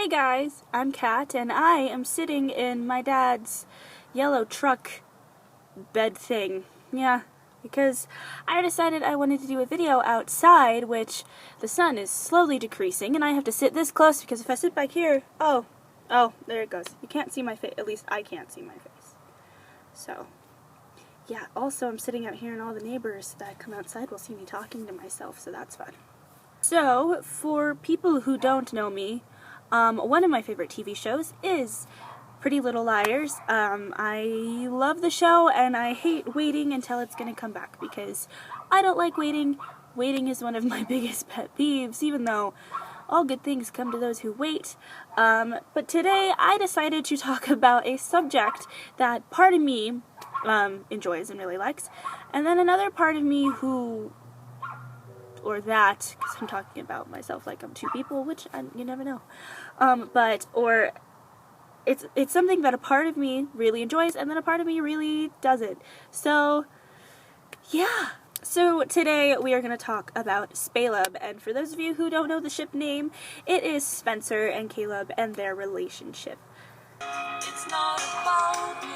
Hey guys, I'm Kat, and I am sitting in my dad's yellow truck bed thing. Yeah, because I decided I wanted to do a video outside, which the sun is slowly decreasing, and I have to sit this close because if I sit back here, oh, there it goes. You can't see my face. At least I can't see my face. So, yeah, also I'm sitting out here and all the neighbors that come outside will see me talking to myself, so that's fun. So, for people who don't know me, one of my favorite TV shows is Pretty Little Liars. I love the show and I hate waiting until it's going to come back because I don't like waiting. Waiting is one of my biggest pet peeves, even though all good things come to those who wait. But today I decided to talk about a subject that part of me enjoys and really likes, and then another part of me who, or that, because I'm talking about myself like I'm two people, which you never know. Or it's something that a part of me really enjoys and then a part of me really doesn't. So, yeah. So today we are going to talk about Spaleb, and for those of you who don't know the ship name, it is Spencer and Caleb and their relationship. It's not about me.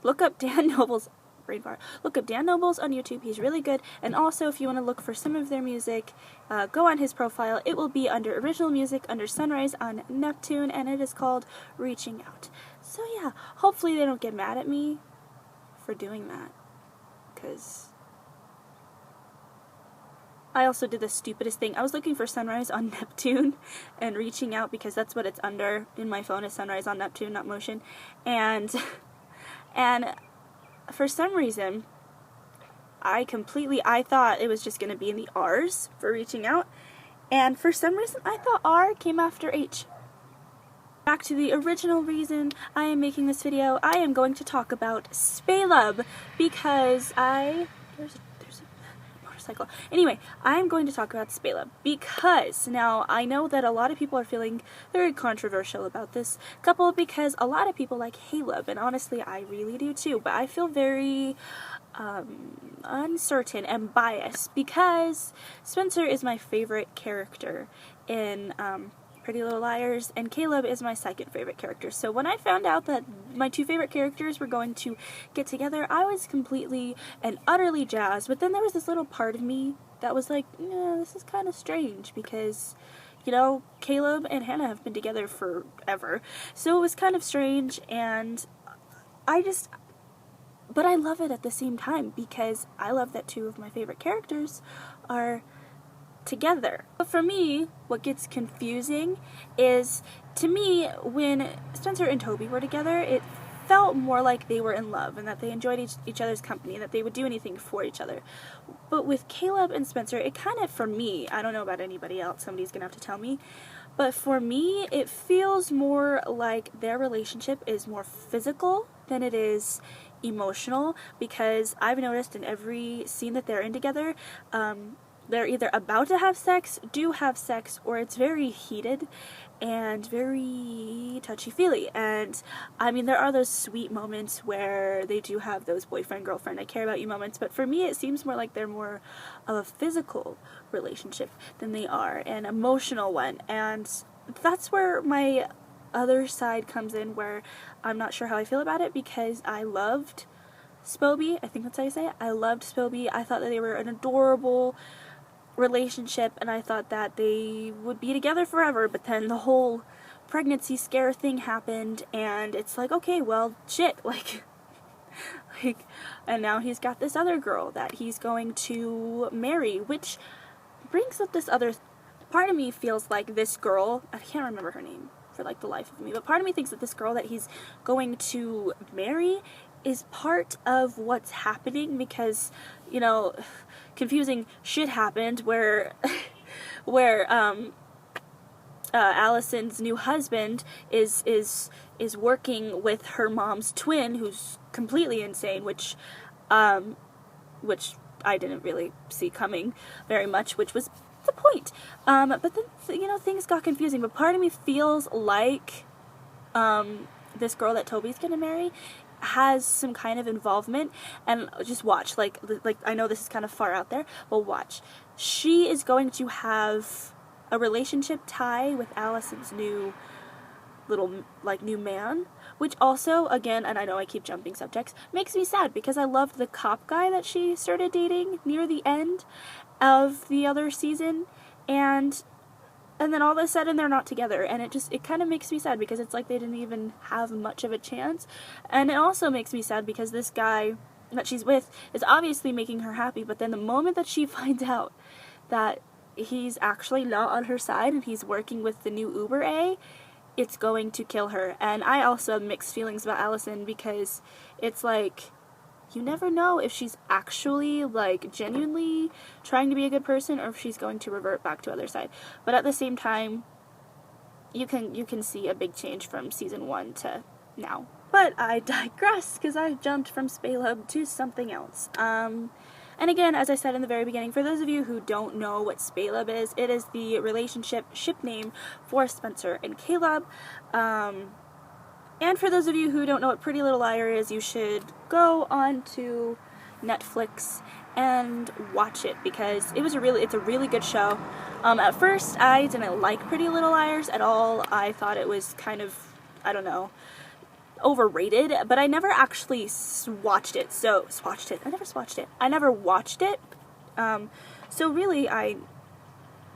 Look up Dan Noble's Look up Dan Nobles on YouTube. He's really good. And also, if you want to look for some of their music, go on his profile. It will be under original music, under Sunrise on Neptune, and it is called Reaching Out. So yeah, hopefully they don't get mad at me for doing that, because I also did the stupidest thing. I was looking for Sunrise on Neptune and Reaching Out because that's what it's under in my phone, is Sunrise on Neptune, not Motion. And for some reason, I thought it was just going to be in the R's for Reaching Out, and for some reason I thought R came after H. Back to the original reason I am making this video, I am going to talk about Spaleb, because there's a motorcycle. Anyway, I'm going to talk about Spaleb because now I know that a lot of people are feeling very controversial about this couple, because a lot of people like Caleb, and honestly I really do too, but I feel very uncertain and biased because Spencer is my favorite character in Pretty Little Liars, and Caleb is my second favorite character. So when I found out that my two favorite characters were going to get together, I was completely and utterly jazzed. But then there was this little part of me that was like, yeah, this is kind of strange because, you know, Caleb and Hannah have been together forever. So it was kind of strange, and but I love it at the same time because I love that two of my favorite characters are together. But for me, what gets confusing is, to me, when Spencer and Toby were together, it felt more like they were in love and that they enjoyed each other's company, that they would do anything for each other. But with Caleb and Spencer, it kind of, for me, I don't know about anybody else, somebody's gonna have to tell me, but for me, it feels more like their relationship is more physical than it is emotional, because I've noticed in every scene that they're in together, they're either about to have sex, do have sex, or it's very heated and very touchy-feely. And I mean, there are those sweet moments where they do have those boyfriend-girlfriend, I care about you moments, but for me it seems more like they're more of a physical relationship than they are an emotional one. And that's where my other side comes in, where I'm not sure how I feel about it, because I loved Spobie, I think that's how you say it. I loved Spobie. I thought that they were an adorable relationship, and I thought that they would be together forever, but then the whole pregnancy scare thing happened, and it's like, okay, well, shit, like, and now he's got this other girl that he's going to marry, which brings up this other part of me feels like this girl, I can't remember her name for like the life of me, but part of me thinks that this girl that he's going to marry is part of what's happening, because, you know, confusing shit happened where Allison's new husband is working with her mom's twin, who's completely insane, which I didn't really see coming very much, which was the point. But then, you know, things got confusing. But part of me feels like this girl that Toby's gonna marry has some kind of involvement. And just watch, like I know this is kind of far out there, but watch. She is going to have a relationship tie with Allison's new man, which also, again, and I know I keep jumping subjects, makes me sad because I loved the cop guy that she started dating near the end of the other season, and then all of a sudden they're not together, and it kind of makes me sad because it's like they didn't even have much of a chance. And it also makes me sad because this guy that she's with is obviously making her happy, but then the moment that she finds out that he's actually not on her side and he's working with the new Uber A, it's going to kill her. And I also have mixed feelings about Allison because it's like, you never know if she's actually, like, genuinely trying to be a good person or if she's going to revert back to other side. But at the same time, you can see a big change from season 1 to now. But I digress because I jumped from Spaleb to something else. And again, as I said in the very beginning, for those of you who don't know what Spaleb is, it is the ship name for Spencer and Caleb. And for those of you who don't know what Pretty Little Liar is, you should go on to Netflix and watch it because it's a really good show. At first, I didn't like Pretty Little Liars at all. I thought it was kind of, I don't know, overrated, but I never actually watched it. I never watched it. So really, I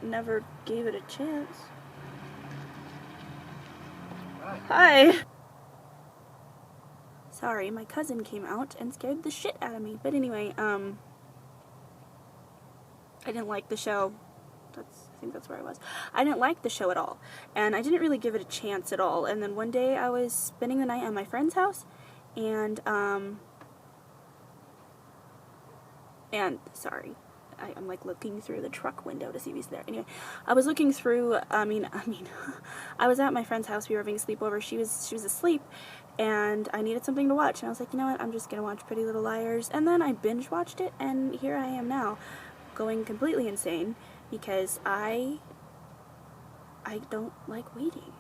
never gave it a chance. Hi. Sorry, my cousin came out and scared the shit out of me. But anyway, I didn't like the show. I think that's where I was. I didn't like the show at all, and I didn't really give it a chance at all. And then one day I was spending the night at my friend's house, and sorry, I'm like looking through the truck window to see if he's there. Anyway, I was looking through. I mean, I was at my friend's house. We were having a sleepover. She was asleep, and I needed something to watch. And I was like, you know what? I'm just gonna watch Pretty Little Liars. And then I binge watched it, and here I am now, going completely insane. Because I don't like waiting.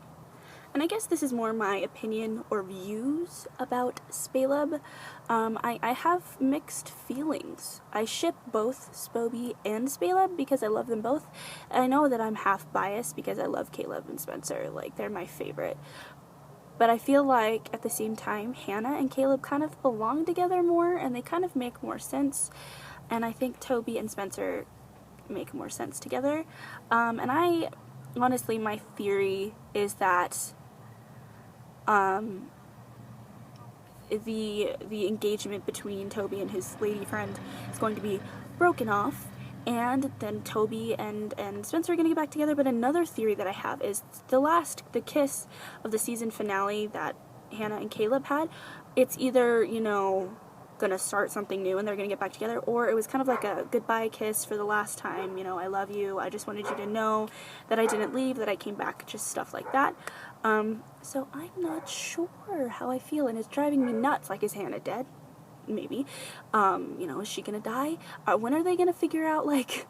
And I guess this is more my opinion or views about Spaleb. I have mixed feelings. I ship both Spoby and Spaleb because I love them both. And I know that I'm half biased because I love Caleb and Spencer. Like, they're my favorite. But I feel like, at the same time, Hannah and Caleb kind of belong together more, and they kind of make more sense. And I think Toby and Spencer make more sense together. And I, honestly, my theory is that the engagement between Toby and his lady friend is going to be broken off, and then Toby and Spencer are going to get back together. But another theory that I have is the kiss of the season finale that Hannah and Caleb had, it's either, you know, gonna start something new and they're gonna get back together, or it was kind of like a goodbye kiss for the last time, you know, I love you, I just wanted you to know that I didn't leave, that I came back, just stuff like that. So I'm not sure how I feel, and it's driving me nuts. Like, is Hannah dead? Maybe. You know, is she gonna die? When are they gonna figure out, like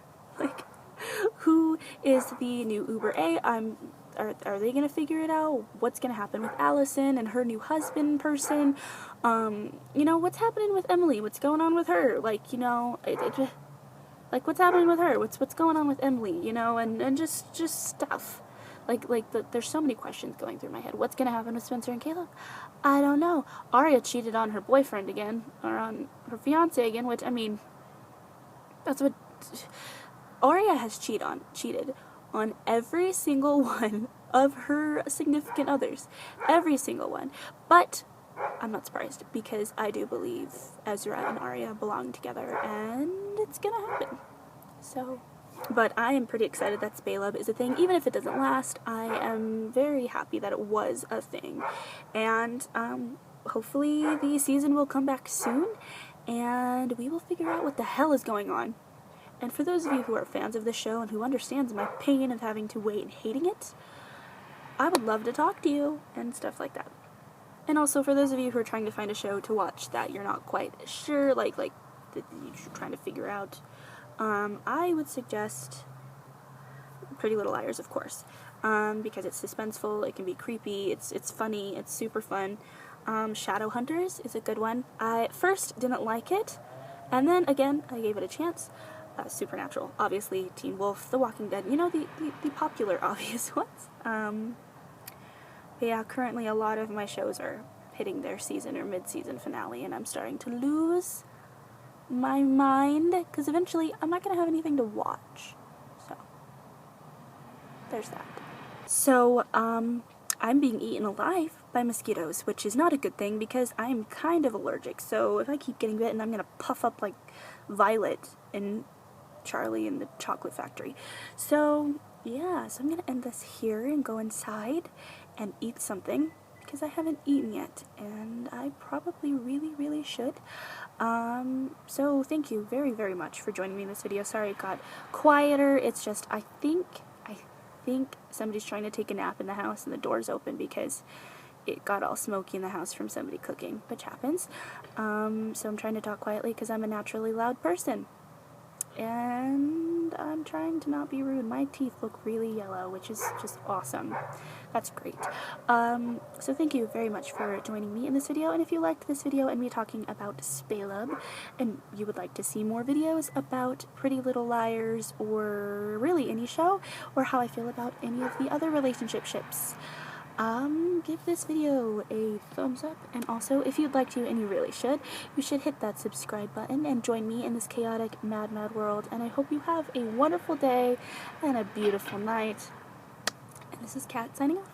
who is the new Uber A? Are they gonna figure it out? What's gonna happen with Allison and her new husband person? You know, what's happening with Emily? What's going on with her? Like, you know, like, what's happening with her? What's going on with Emily? You know, and just stuff. There's so many questions going through my head. What's gonna happen with Spencer and Caleb? I don't know. Aria cheated on her boyfriend again, or on her fiance again, which, I mean, that's what Aria has cheated on every single one of her significant others. Every single one. But I'm not surprised, because I do believe Ezra and Aria belong together, and it's gonna happen. So, but I am pretty excited that Spaleb is a thing. Even if it doesn't last, I am very happy that it was a thing. And hopefully the season will come back soon, and we will figure out what the hell is going on. And for those of you who are fans of the show and who understands my pain of having to wait and hating it, I would love to talk to you and stuff like that. And also for those of you who are trying to find a show to watch that you're not quite sure, like that you're trying to figure out, I would suggest Pretty Little Liars, of course, because it's suspenseful, it can be creepy, it's funny, it's super fun. Shadowhunters is a good one. I at first didn't like it, and then again I gave it a chance. Supernatural, obviously, Teen Wolf, The Walking Dead, you know, the popular obvious ones. But yeah, currently a lot of my shows are hitting their season or mid-season finale, and I'm starting to lose my mind, because eventually I'm not going to have anything to watch. So, there's that. So, I'm being eaten alive by mosquitoes, which is not a good thing because I'm kind of allergic. So if I keep getting bitten, I'm going to puff up like Violet and Charlie in the Chocolate Factory. So, yeah, so I'm going to end this here and go inside and eat something because I haven't eaten yet, and I probably really should. So thank you very, very much for joining me in this video. Sorry it got quieter. It's just, I think somebody's trying to take a nap in the house and the door's open because it got all smoky in the house from somebody cooking, which happens. So I'm trying to talk quietly because I'm a naturally loud person. And I'm trying to not be rude. My teeth look really yellow, which is just awesome. That's great. So thank you very much for joining me in this video, and if you liked this video and me talking about Spaleb, and you would like to see more videos about Pretty Little Liars, or really any show, or how I feel about any of the other relationship ships, give this video a thumbs up, and also if you'd like to, and you really should, you should hit that subscribe button and join me in this chaotic mad world, and I hope you have a wonderful day and a beautiful night. And this is Kat signing off.